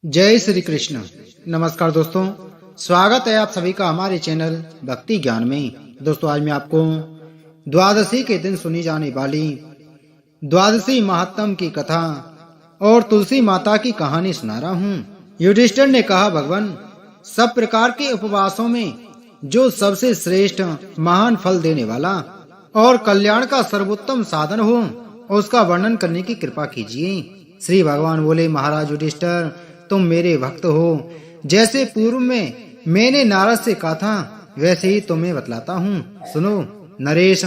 जय श्री कृष्ण। नमस्कार दोस्तों, स्वागत है आप सभी का हमारे चैनल भक्ति ज्ञान में। दोस्तों, आज मैं आपको द्वादशी के दिन सुनी जाने वाली द्वादशी महात्म की कथा और तुलसी माता की कहानी सुना रहा हूँ। युधिष्ठिर ने कहा, भगवान, सब प्रकार के उपवासों में जो सबसे श्रेष्ठ महान फल देने वाला और कल्याण का सर्वोत्तम साधन हो, उसका वर्णन करने की कृपा कीजिए। श्री भगवान बोले, महाराज युधिष्ठिर, तुम मेरे भक्त हो। जैसे पूर्व में मैंने नारद से कहा था, वैसे ही तुम्हें बतलाता हूँ। सुनो नरेश,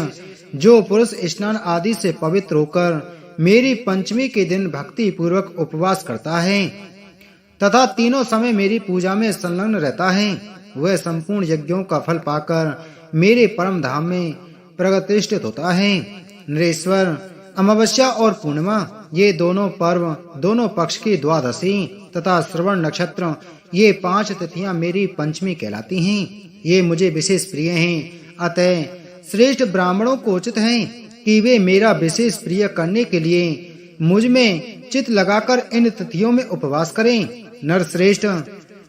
जो पुरुष स्नान आदि से पवित्र होकर मेरी पंचमी के दिन भक्ति पूर्वक उपवास करता है तथा तीनों समय मेरी पूजा में संलग्न रहता है, वह संपूर्ण यज्ञों का फल पाकर मेरे परम धाम में प्रतिष्ठित होता है। नरेश्वर, अमावस्या और पूर्णिमा ये दोनों पर्व, दोनों पक्ष की द्वादशी तथा श्रवण नक्षत्र, ये 5 तिथियां मेरी पंचमी कहलाती हैं। ये मुझे विशेष प्रिय हैं। अतः श्रेष्ठ ब्राह्मणों को उचित है कि वे मेरा विशेष प्रिय करने के लिए मुझ में चित्त लगाकर इन तिथियों में उपवास करें। नर श्रेष्ठ,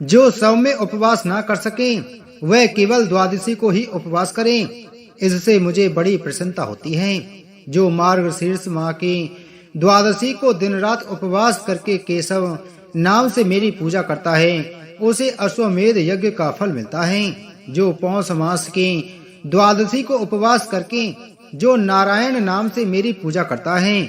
जो सब में उपवास ना कर सके, वह केवल द्वादशी को ही उपवास करें। इससे मुझे बड़ी प्रसन्नता होती है। जो मार्गशीर्ष माह की द्वादशी को दिन रात उपवास करके केशव नाम से मेरी पूजा करता है, उसे अश्वमेध यज्ञ का फल मिलता है। जो पौष मास की द्वादशी को उपवास करके जो नारायण नाम से मेरी पूजा करता है,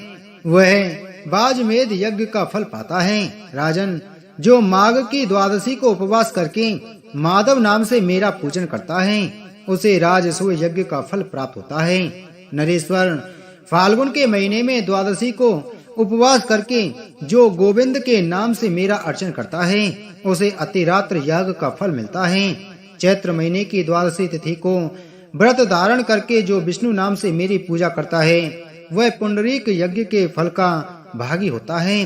वह बाजमेध यज्ञ का फल पाता है। राजन, जो माघ की द्वादशी को उपवास करके माधव नाम से मेरा पूजन करता है, उसे राजसूय यज्ञ का फल प्राप्त होता है। नरेश्वर, फाल्गुन के महीने में द्वादशी को उपवास करके जो गोविंद के नाम से मेरा अर्चन करता है, उसे अतिरात्र याग का फल मिलता है। चैत्र महीने की द्वादशी तिथि को व्रत धारण करके जो विष्णु नाम से मेरी पूजा करता है, वह पुंडरीक यज्ञ के फल का भागी होता है।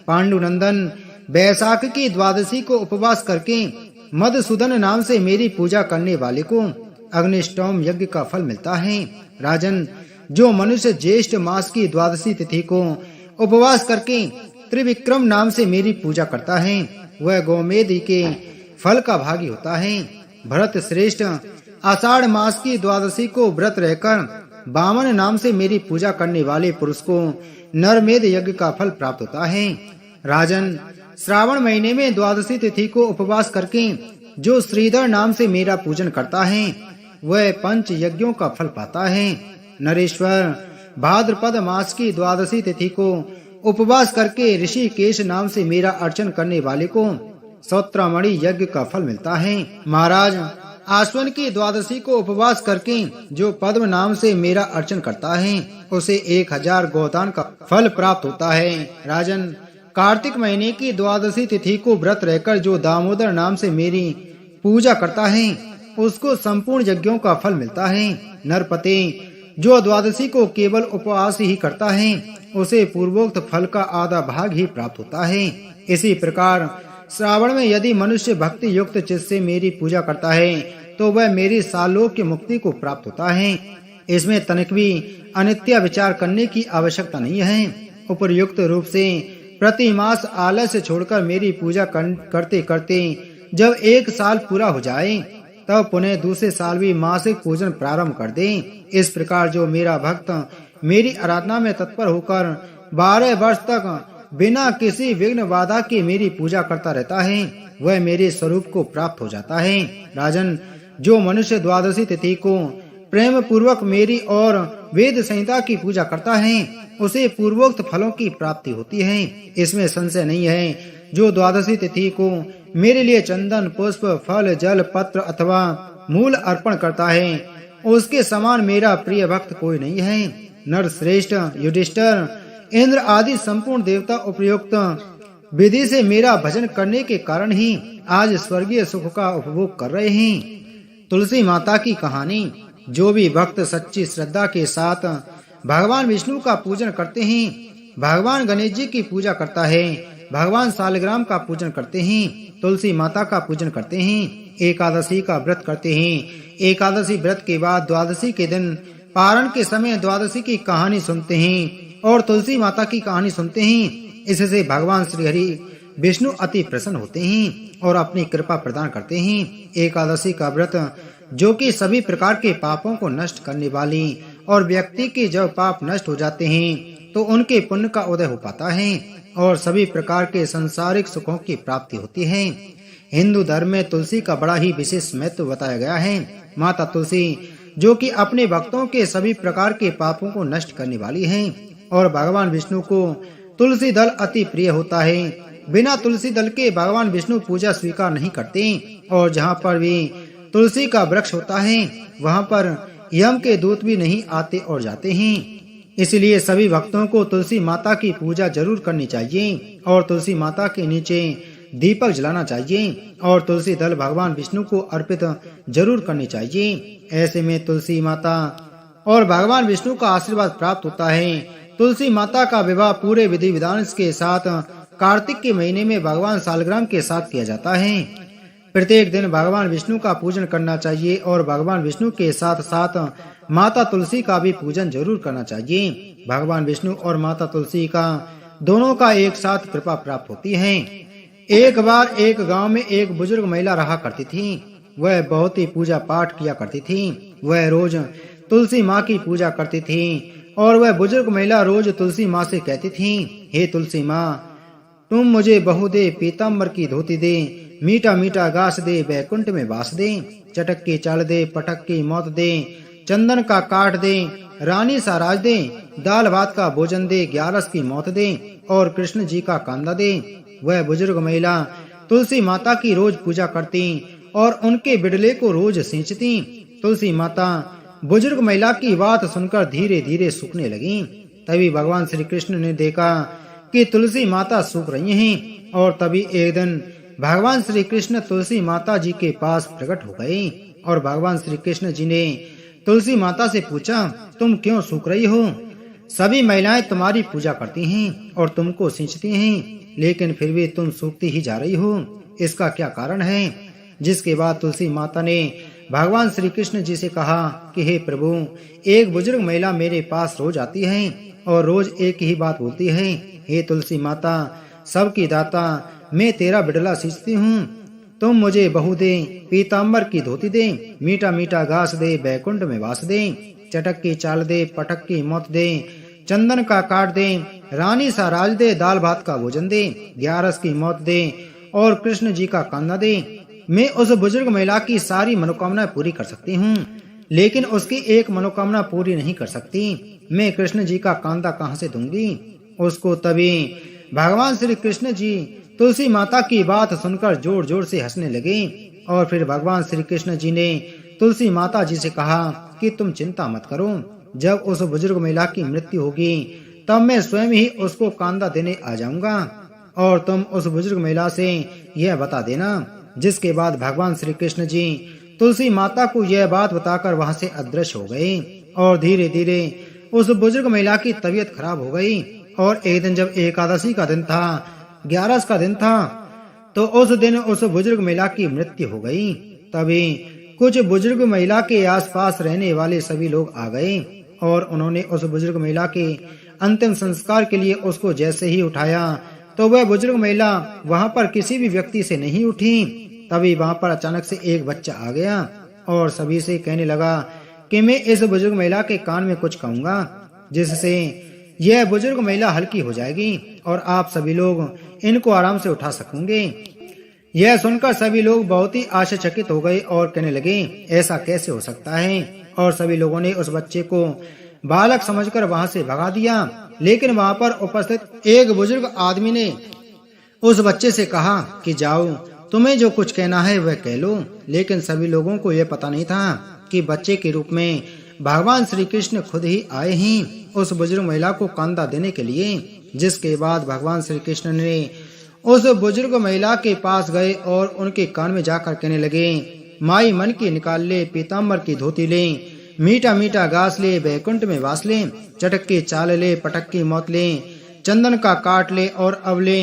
पांडुनंदन, बैसाख की द्वादशी को उपवास करके मधुसूदन नाम से मेरी पूजा करने वाले को अग्निष्टोम यज्ञ का फल मिलता है। राजन, जो मनुष्य ज्येष्ठ मास की द्वादशी तिथि को उपवास करके त्रिविक्रम नाम से मेरी पूजा करता है, वह गोमेध के फल का भागी होता है। भरत श्रेष्ठ, आषाढ़ मास की द्वादशी को व्रत रहकर वामन नाम से मेरी पूजा करने वाले पुरुष को नरमेध यज्ञ का फल प्राप्त होता है। राजन, श्रावण महीने में द्वादशी तिथि को उपवास करके जो श्रीधर नाम से मेरा पूजन करता है, वह पंच यज्ञों का फल पाता है। नरेश्वर, भाद्रपद मास की द्वादशी तिथि को उपवास करके ऋषिकेश नाम से मेरा अर्चन करने वाले को सौत्रमणि यज्ञ का फल मिलता है। महाराज, आश्विन की द्वादशी को उपवास करके जो पद्म नाम से मेरा अर्चन करता है, उसे 1000 गोदान का फल प्राप्त होता है। राजन, कार्तिक महीने की द्वादशी तिथि को व्रत रहकर जो दामोदर नाम से मेरी पूजा करता है, उसको संपूर्ण यज्ञों का फल मिलता है। नरपते, जो द्वादशी को केवल उपवास ही करता है, उसे पूर्वोक्त फल का आधा भाग ही प्राप्त होता है। इसी प्रकार श्रावण में यदि मनुष्य भक्ति युक्त चित्त से मेरी पूजा करता है, तो वह मेरी सालोक्य मुक्ति को प्राप्त होता है। इसमें तनिक भी अनित्य विचार करने की आवश्यकता नहीं है। उपयुक्त रूप से प्रति मास आलस्य छोड़कर मेरी पूजा करते करते जब 1 साल पूरा हो जाए, तब पुनः दूसरे साल भी मासिक पूजन प्रारंभ कर दें। इस प्रकार जो मेरा भक्त मेरी आराधना में तत्पर होकर 12 वर्ष तक बिना किसी विघ्न बाधा के मेरी पूजा करता रहता है, वह मेरे स्वरूप को प्राप्त हो जाता है। राजन, जो मनुष्य द्वादशी तिथि को प्रेम पूर्वक मेरी और वेद संहिता की पूजा करता है, उसे पूर्वोक्त फलों की प्राप्ति होती है। इसमें संशय नहीं है। जो द्वादशी तिथि को मेरे लिए चंदन, पुष्प, फल, जल, पत्र अथवा मूल अर्पण करता है, उसके समान मेरा प्रिय भक्त कोई नहीं है। नर श्रेष्ठ युधिष्ठिर, इंद्र आदि संपूर्ण देवता उपयुक्त विधि से मेरा भजन करने के कारण ही आज स्वर्गीय सुख का उपभोग कर रहे हैं। तुलसी माता की कहानी। जो भी भक्त सच्ची श्रद्धा के साथ भगवान विष्णु का पूजन करते हैं, भगवान गणेश जी की पूजा करता है, भगवान सालग्राम का पूजन करते हैं, तुलसी माता का पूजन करते हैं, एकादशी का व्रत करते हैं, एकादशी व्रत के बाद द्वादशी के दिन पारण के समय द्वादशी की कहानी सुनते हैं और तुलसी माता की कहानी सुनते हैं, इससे भगवान श्री हरि विष्णु अति प्रसन्न होते हैं और अपनी कृपा प्रदान करते हैं। एकादशी का व्रत जो कि सभी प्रकार के पापों को नष्ट करने वाली और व्यक्ति के जब पाप नष्ट हो जाते हैं तो उनके पुण्य का उदय हो पाता है और सभी प्रकार के संसारिक सुखों की प्राप्ति होती है। हिंदू धर्म में तुलसी का बड़ा ही विशेष महत्व बताया गया है। माता तुलसी जो कि अपने भक्तों के सभी प्रकार के पापों को नष्ट करने वाली है और भगवान विष्णु को तुलसी दल अति प्रिय होता है। बिना तुलसी दल के भगवान विष्णु पूजा स्वीकार नहीं करते और जहाँ पर भी तुलसी का वृक्ष होता है वहाँ पर यम के दूत भी नहीं आते और जाते हैं। इसलिए सभी भक्तों को तुलसी माता की पूजा जरूर करनी चाहिए और तुलसी माता के नीचे दीपक जलाना चाहिए और तुलसी दल भगवान विष्णु को अर्पित जरूर करनी चाहिए। ऐसे में तुलसी माता और भगवान विष्णु का आशीर्वाद प्राप्त होता है। तुलसी माता का विवाह पूरे विधि विधान के साथ कार्तिक के महीने में भगवान सालग्राम के साथ किया जाता है। प्रत्येक दिन भगवान विष्णु का पूजन करना चाहिए और भगवान विष्णु के साथ साथ माता तुलसी का भी पूजन जरूर करना चाहिए। भगवान विष्णु और माता तुलसी का दोनों का एक साथ कृपा प्राप्त होती है। एक बार एक गांव में एक बुजुर्ग महिला रहा करती थी। वह बहुत ही पूजा पाठ किया करती थी। वह रोज तुलसी माँ की पूजा करती थी और वह बुजुर्ग महिला रोज तुलसी माँ से कहती थी, हे तुलसी माँ, तुम मुझे बहु दे, पीताम्बर की धोती दे, मीठा मीठा घास दे, बैकुंठ में वास दे, चटक की चाल दे, पटक की मौत दे, चंदन का काट दे, रानी सा राज दे, दाल भात का भोजन दे, 11 की मौत दे और कृष्ण जी का कांदा दे। वह बुजुर्ग महिला तुलसी माता की रोज पूजा करती और उनके बिडले को रोज सींचती। तुलसी माता बुजुर्ग महिला की बात सुनकर धीरे धीरे सूखने लगी। तभी भगवान श्री कृष्ण ने देखा कि तुलसी माता सूख रही हैं और तभी एक दिन भगवान श्री कृष्ण तुलसी माता जी के पास प्रकट हो गए और भगवान श्री कृष्ण जी ने तुलसी माता से पूछा, तुम क्यों सूख रही हो? सभी महिलाएं तुम्हारी पूजा करती हैं और तुमको सींचती हैं, लेकिन फिर भी तुम सूखती ही जा रही हो। इसका क्या कारण है? जिसके बाद तुलसी माता ने भगवान श्री कृष्ण जी से कहा कि हे प्रभु, एक बुजुर्ग महिला मेरे पास रोज आती है और रोज एक ही बात बोलती है, हे तुलसी माता, सबकी दाता, मैं तेरा बिडला सींचती हूँ। तुम मुझे बहु दे, पीताम्बर की धोती दे, मीठा मीठा घास दे, बैकुंठ में वास दे, चटक की चाल दे, पटक की मौत दे, चंदन का काट दे, रानी सा राज दे, दाल भात का भोजन दे, 11 की मौत दे और कृष्ण जी का कांदा दे। मैं उस बुजुर्ग महिला की सारी मनोकामना पूरी कर सकती हूँ, लेकिन उसकी एक मनोकामना पूरी नहीं कर सकती। मैं कृष्ण जी का कांदा कहाँ से दूंगी उसको? तभी भगवान श्री कृष्ण जी तुलसी माता की बात सुनकर जोर जोर से हंसने लगे और फिर भगवान श्री कृष्ण जी ने तुलसी माता जी से कहा कि तुम चिंता मत करो, जब उस बुजुर्ग महिला की मृत्यु होगी तब मैं स्वयं ही उसको कांदा देने आ जाऊंगा और तुम उस बुजुर्ग महिला से यह बता देना। जिसके बाद भगवान श्री कृष्ण जी तुलसी माता को यह बात बताकर वहां से अदृश्य हो गए और धीरे धीरे उस बुजुर्ग महिला की तबीयत खराब हो गई। और एक दिन जब एकादशी का दिन था, 11 का दिन था, तो उस दिन उस बुजुर्ग महिला की मृत्यु हो गई। तभी कुछ बुजुर्ग महिला के आसपास रहने वाले सभी लोग आ गए और उन्होंने उस बुजुर्ग महिला के अंतिम संस्कार के लिए उसको जैसे ही उठाया तो वह बुजुर्ग महिला वहां पर किसी भी व्यक्ति से नहीं उठी। तभी वहां पर अचानक से एक बच्चा आ गया और सभी से कहने लगा कि मैं इस बुजुर्ग महिला के कान में कुछ कहूंगा जिससे यह बुजुर्ग महिला हल्की हो जाएगी और आप सभी लोग इनको आराम से उठा सकेंगे। यह सुनकर सभी लोग बहुत ही आश्चर्यचकित हो गए और कहने लगे, ऐसा कैसे हो सकता है? और सभी लोगों ने उस बच्चे को बालक समझकर वहां से भगा दिया। लेकिन वहां पर उपस्थित एक बुजुर्ग आदमी ने उस बच्चे से कहा कि जाओ, तुम्हें जो कुछ कहना है वह कह लो। लेकिन सभी लोगों को यह पता नहीं था कि बच्चे के रूप में भगवान श्री कृष्ण खुद ही आए हैं उस बुजुर्ग महिला को कांदा देने के लिए। जिसके बाद भगवान श्री कृष्ण ने उस बुजुर्ग महिला के पास गए और उनके कान में जाकर कहने लगे, माई मन की निकाल ले, पीताम्बर की धोती ले, मीठा मीठा घास ले, बैकुंठ में वास ले, चटक की चाल ले, पटक की मौत ले, चंदन का काट ले और अब ले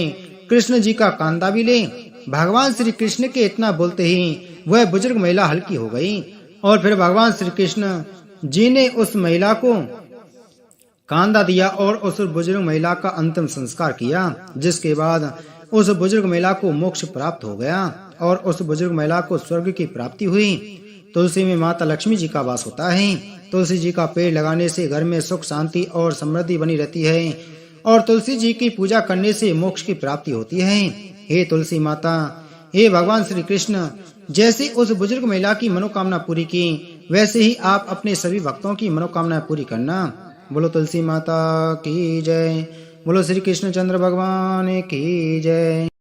कृष्ण जी का कांदा भी ले। भगवान श्री कृष्ण के इतना बोलते ही वह बुजुर्ग महिला हल्की हो गई और फिर भगवान श्री कृष्ण जी ने उस महिला को कांदा दिया और उस बुजुर्ग महिला का अंतिम संस्कार किया। जिसके बाद उस बुजुर्ग महिला को मोक्ष प्राप्त हो गया और उस बुजुर्ग महिला को स्वर्ग की प्राप्ति हुई। तुलसी में माता लक्ष्मी जी का वास होता है। तुलसी जी का पेड़ लगाने से घर में सुख शांति और समृद्धि बनी रहती है और तुलसी जी की पूजा करने से मोक्ष की प्राप्ति होती है। हे तुलसी माता, हे भगवान श्री कृष्ण, जैसे उस बुजुर्ग महिला की मनोकामना पूरी की, वैसे ही आप अपने सभी भक्तों की मनोकामना पूरी करना। बोलो तुलसी माता की जय। बोलो श्री कृष्णचंद्र भगवान की जय।